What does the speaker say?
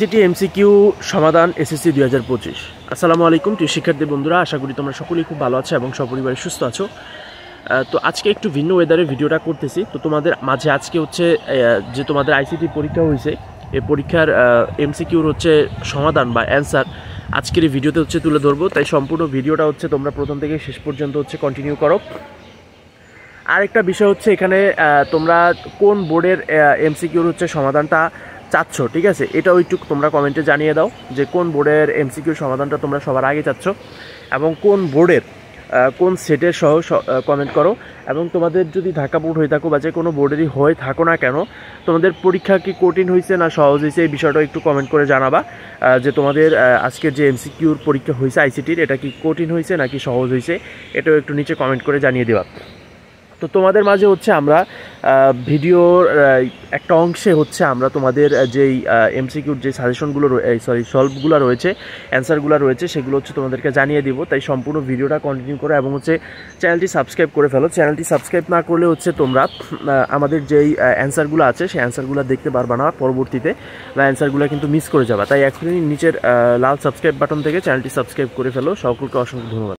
যেটি এমসিকিউ সমাধান এসএসসি 2025। আসসালামু আলাইকুম প্রিয় শিক্ষার্থী বন্ধুরা, আশা করি তোমরা সকলেই খুব ভালো আছো এবং সপরিবারে সুস্থ আছো। তো আজকে একটু ভিন্ন ওয়েদারে ভিডিওটা করতেছি। তো তোমাদের মাঝে আজকে হচ্ছে যে তোমাদের আইসিটি পরীক্ষা হয়েছে, এই পরীক্ষার এমসিকিউর হচ্ছে সমাধান বা অ্যান্সার আজকের এই ভিডিওতে হচ্ছে তুলে ধরবো। তাই সম্পূর্ণ ভিডিওটা হচ্ছে তোমরা প্রথম থেকে শেষ পর্যন্ত হচ্ছে কন্টিনিউ করো। আরেকটা বিষয় হচ্ছে এখানে তোমরা কোন বোর্ডের এমসিকিউর হচ্ছে সমাধানটা চাচ্ছ, ঠিক আছে, এটাও একটু তোমরা কমেন্টে জানিয়ে দাও যে কোন বোর্ডের এমসিকিউর সমাধানটা তোমরা সবার আগে চাচ্ছ এবং কোন বোর্ডের কোন সেটের সহ কমেন্ট করো। এবং তোমাদের যদি ঢাকা বোর্ড হয়ে থাকো বা যে কোনো বোর্ডেরই হয়ে থাকো না কেন, তোমাদের পরীক্ষা কি কঠিন হয়েছে না সহজ হয়েছে এই বিষয়টা একটু কমেন্ট করে জানাবা যে তোমাদের আজকের যে এমসিকিউর পরীক্ষা হয়েছে আইসিটির, এটা কি কঠিন হয়েছে নাকি সহজ হয়েছে, এটাও একটু নিচে কমেন্ট করে জানিয়ে দেওয়া। তো তোমাদের মাঝে হচ্ছে আমরা ভিডিওর একটা অংশে হচ্ছে আমরা তোমাদের যেই এমসিকিউর যে সাজেশনগুলো সলভগুলো রয়েছে, অ্যান্সারগুলো রয়েছে, সেগুলো হচ্ছে তোমাদেরকে জানিয়ে দিব। তাই সম্পূর্ণ ভিডিওটা কন্টিনিউ করো এবং হচ্ছে চ্যানেলটি সাবস্ক্রাইব করে ফেলো। চ্যানেলটি সাবস্ক্রাইব না করলে হচ্ছে তোমরা আমাদের যেই অ্যান্সারগুলো আছে সেই অ্যান্সারগুলো দেখতে পারবা না পরবর্তীতে, বা অ্যান্সারগুলো কিন্তু মিস করে যাবা। তাই এখনই নিচের লাল সাবস্ক্রাইব বাটন থেকে চ্যানেলটি সাবস্ক্রাইব করে ফেলো। সকলকে অসংখ্য ধন্যবাদ।